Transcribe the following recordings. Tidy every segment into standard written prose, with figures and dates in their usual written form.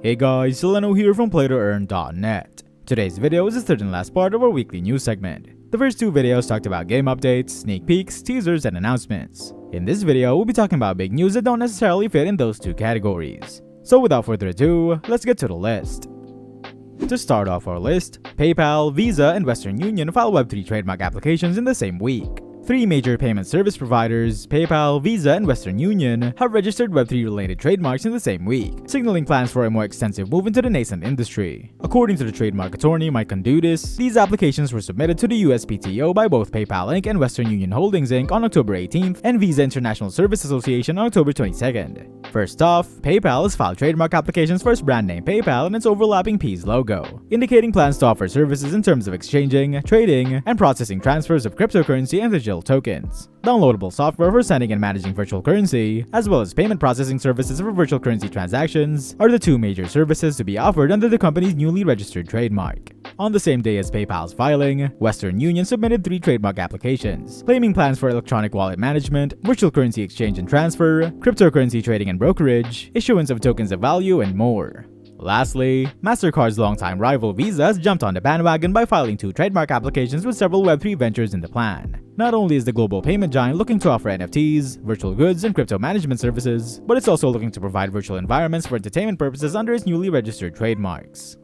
Hey guys, Soleno here from PlayToEarn.net. Today's video is the third and last part of our weekly news segment. The first two videos talked about game updates, sneak peeks, teasers, and announcements. In this video, we'll be talking about big news that don't necessarily fit in those two categories. So without further ado, let's get to the list. To start off our list, PayPal, Visa, and Western Union file Web3 trademark applications in the same week. Three major payment service providers, PayPal, Visa, and Western Union, have registered Web3-related trademarks in the same week, signaling plans for a more extensive move into the nascent industry. According to the trademark attorney Mike Condutis, these applications were submitted to the USPTO by both PayPal Inc. and Western Union Holdings Inc. on October 18th and Visa International Service Association on October 22nd. First off, PayPal has filed trademark applications for its brand name PayPal and its overlapping P's logo, indicating plans to offer services in terms of exchanging, trading, and processing transfers of cryptocurrency and digital tokens, downloadable software for sending and managing virtual currency, as well as payment processing services for virtual currency transactions, are the two major services to be offered under the company's newly registered trademark. On the same day as PayPal's filing, Western Union submitted 3 trademark applications, claiming plans for electronic wallet management, virtual currency exchange and transfer, cryptocurrency trading and brokerage, issuance of tokens of value, and more. Lastly, MasterCard's longtime rival Visa has jumped on the bandwagon by filing 2 trademark applications with several Web3 ventures in the plan. Not only is the global payment giant looking to offer NFTs, virtual goods, and crypto management services, but it's also looking to provide virtual environments for entertainment purposes under its newly registered trademarks.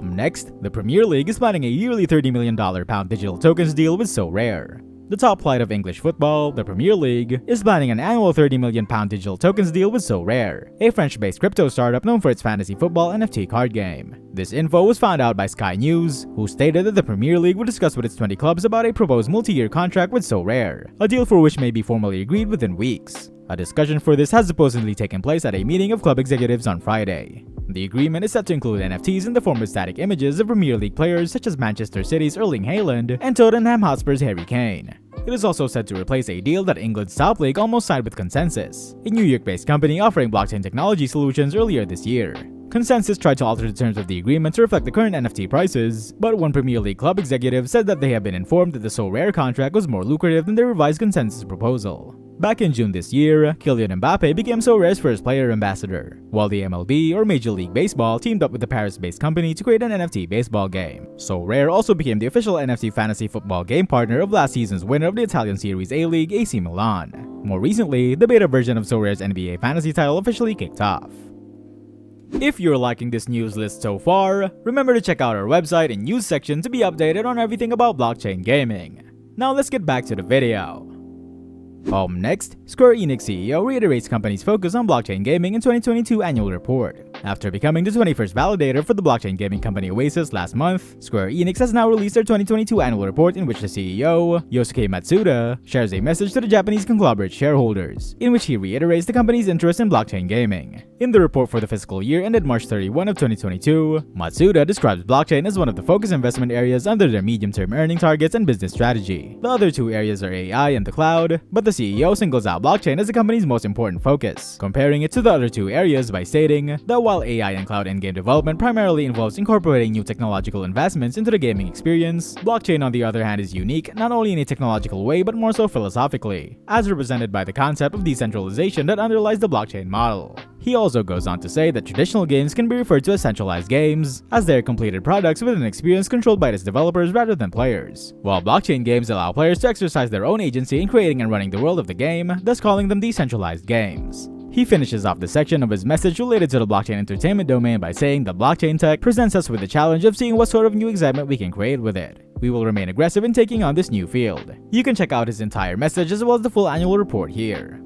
Next, the Premier League is planning a yearly $30 million pound digital tokens deal with SoRare. The top flight of English football, the Premier League, is planning an annual £30 million digital tokens deal with SoRare, a French-based crypto startup known for its fantasy football NFT card game. This info was found out by Sky News, who stated that the Premier League would discuss with its 20 clubs about a proposed multi-year contract with SoRare, a deal for which may be formally agreed within weeks. A discussion for this has supposedly taken place at a meeting of club executives on Friday. The agreement is set to include NFTs in the form of static images of Premier League players such as Manchester City's Erling Haaland and Tottenham Hotspur's Harry Kane. It is also set to replace a deal that England's top league almost signed with Consensus, a New York-based company offering blockchain technology solutions earlier this year. Consensus tried to alter the terms of the agreement to reflect the current NFT prices, but one Premier League club executive said that they have been informed that the SoRare contract was more lucrative than the revised Consensus proposal. Back in June this year, Kylian Mbappe became SoRare's first player ambassador, while the MLB, or Major League Baseball, teamed up with the Paris-based company to create an NFT baseball game. SoRare also became the official NFT fantasy football game partner of last season's winner of the Italian Series A League, AC Milan. More recently, the beta version of SoRare's NBA fantasy title officially kicked off. If you're liking this news list so far, remember to check out our website and news section to be updated on everything about blockchain gaming. Now let's get back to the video. Next, Square Enix CEO reiterates company's focus on blockchain gaming in 2022 annual report. After becoming the 21st validator for the blockchain gaming company Oasis last month, Square Enix has now released their 2022 annual report in which the CEO, Yosuke Matsuda, shares a message to the Japanese conglomerate shareholders, in which he reiterates the company's interest in blockchain gaming. In the report for the fiscal year ended March 31 of 2022, Matsuda describes blockchain as one of the focus investment areas under their medium-term earning targets and business strategy. The other two areas are AI and the cloud, but the CEO singles out blockchain as the company's most important focus, comparing it to the other two areas by stating that while AI and cloud in-game development primarily involves incorporating new technological investments into the gaming experience, blockchain on the other hand is unique not only in a technological way but more so philosophically, as represented by the concept of decentralization that underlies the blockchain model. He also goes on to say that traditional games can be referred to as centralized games, as they are completed products with an experience controlled by its developers rather than players, while blockchain games allow players to exercise their own agency in creating and running the world of the game, thus calling them decentralized games. He finishes off the section of his message related to the blockchain entertainment domain by saying that blockchain tech presents us with the challenge of seeing what sort of new excitement we can create with it. We will remain aggressive in taking on this new field. You can check out his entire message as well as the full annual report here.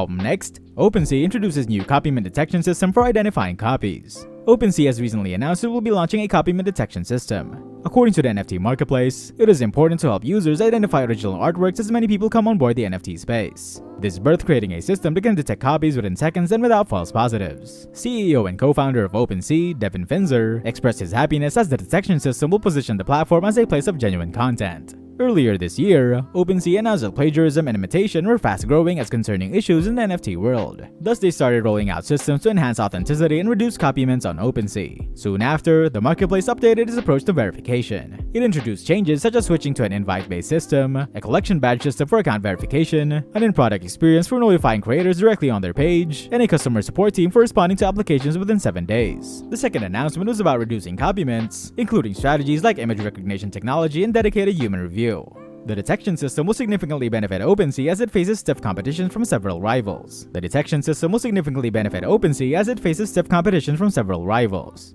Next, OpenC introduces new copyment detection system for identifying copies. OpenC has recently announced it will be launching a copyment detection system. According to the NFT Marketplace, it is important to help users identify original artworks as many people come on board the NFT space. This birthed creating a system that can detect copies within seconds and without false positives. CEO and co-founder of OpenC, Devin Finzer, expressed his happiness as the detection system will position the platform as a place of genuine content. Earlier this year, OpenC announced that plagiarism and imitation were fast-growing as concerning issues in the NFT world. Thus, they started rolling out systems to enhance authenticity and reduce copyments on OpenC. Soon after, the marketplace updated its approach to verification. It introduced changes such as switching to an invite-based system, a collection badge system for account verification, an in-product experience for notifying creators directly on their page, and a customer support team for responding to applications within 7 days. The second announcement was about reducing copyments, including strategies like image recognition technology and dedicated human review. The detection system will significantly benefit OpenC as it faces stiff competition from several rivals.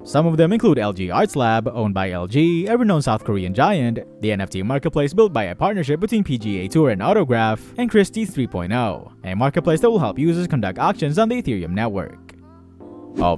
Some of them include LG Arts Lab, owned by LG, a renowned South Korean giant, the NFT Marketplace built by a partnership between PGA Tour and Autograph, and Christie's 3.0, a marketplace that will help users conduct auctions on the Ethereum network.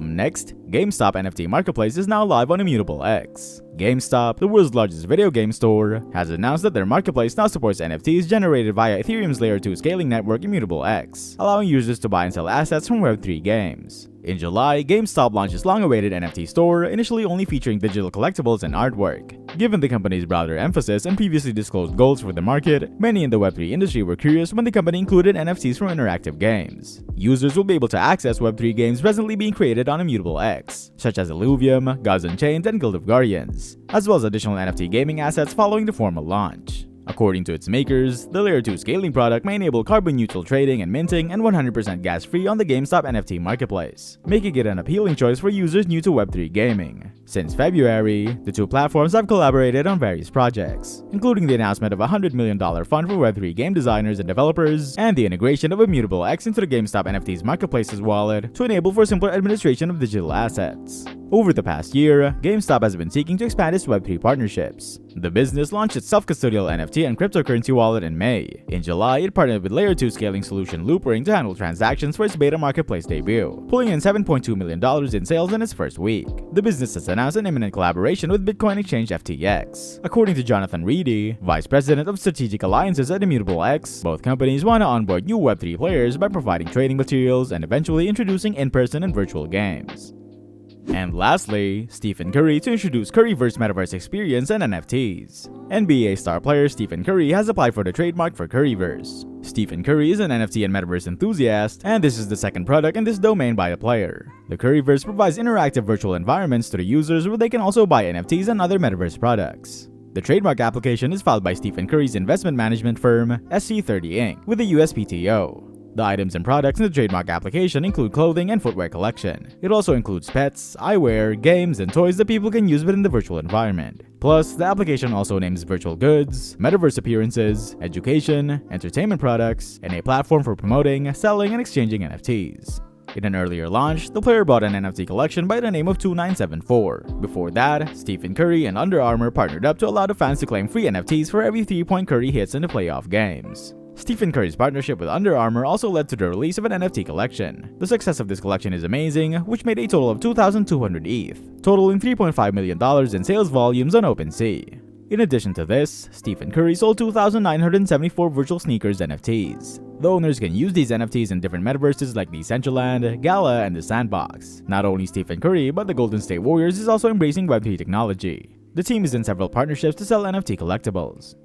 Next, GameStop NFT Marketplace is now live on Immutable X. GameStop, the world's largest video game store, has announced that their marketplace now supports NFTs generated via Ethereum's Layer 2 scaling network Immutable X, allowing users to buy and sell assets from Web3 games. In July, GameStop launched its long-awaited NFT store, initially only featuring digital collectibles and artwork. Given the company's broader emphasis and previously disclosed goals for the market, many in the Web3 industry were curious when the company included NFTs from interactive games. Users will be able to access Web3 games presently being created on Immutable X, such as Illuvium, Gods Unchained, and Guild of Guardians, as well as additional NFT gaming assets following the formal launch. According to its makers, the Layer 2 scaling product may enable carbon-neutral trading and minting and 100% gas-free on the GameStop NFT Marketplace, making it an appealing choice for users new to Web3 gaming. Since February, the two platforms have collaborated on various projects, including the announcement of a $100 million fund for Web3 game designers and developers, and the integration of Immutable X into the GameStop NFT's Marketplace's wallet to enable for simpler administration of digital assets. Over the past year, GameStop has been seeking to expand its Web3 partnerships. The business launched its self-custodial NFT and cryptocurrency wallet in May. In July, it partnered with Layer 2 scaling solution Loopring to handle transactions for its beta marketplace debut, pulling in $7.2 million in sales in its first week. The business has announced an imminent collaboration with Bitcoin exchange FTX. According to Jonathan Reedy, Vice President of Strategic Alliances at Immutable X, both companies want to onboard new Web3 players by providing trading materials and eventually introducing in-person and virtual games. And lastly, Stephen Curry to introduce Curryverse metaverse experience and NFTs. NBA star player Stephen Curry has applied for the trademark for Curryverse. Stephen Curry is an NFT and metaverse enthusiast, and this is the second product in this domain by the player. The Curryverse provides interactive virtual environments to the users where they can also buy NFTs and other metaverse products. The trademark application is filed by Stephen Curry's investment management firm, SC30 Inc., with the USPTO. The items and products in the trademark application include clothing and footwear collection. It also includes pets, eyewear, games, and toys that people can use within the virtual environment. Plus, the application also names virtual goods, metaverse appearances, education, entertainment products, and a platform for promoting, selling, and exchanging NFTs. In an earlier launch, the player bought an NFT collection by the name of 2974. Before that, Stephen Curry and Under Armour partnered up to allow the fans to claim free NFTs for every 3-point Curry hits in the playoff games. Stephen Curry's partnership with Under Armour also led to the release of an NFT collection. The success of this collection is amazing, which made a total of 2,200 ETH, totaling $3.5 million in sales volumes on OpenC. In addition to this, Stephen Curry sold 2,974 virtual sneakers NFTs. The owners can use these NFTs in different metaverses like Decentraland, Gala, and The Sandbox. Not only Stephen Curry, but the Golden State Warriors is also embracing Web3 technology. The team is in several partnerships to sell NFT collectibles.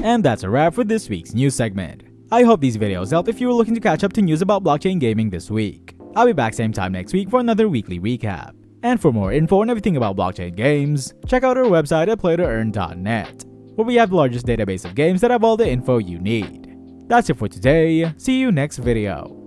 And that's a wrap for this week's news segment. I hope these videos help if you are looking to catch up to news about blockchain gaming this week. I'll be back same time next week for another weekly recap. And for more info on everything about blockchain games, check out our website at PlayToEarn.net, where we have the largest database of games that have all the info you need. That's it for today. See you next video.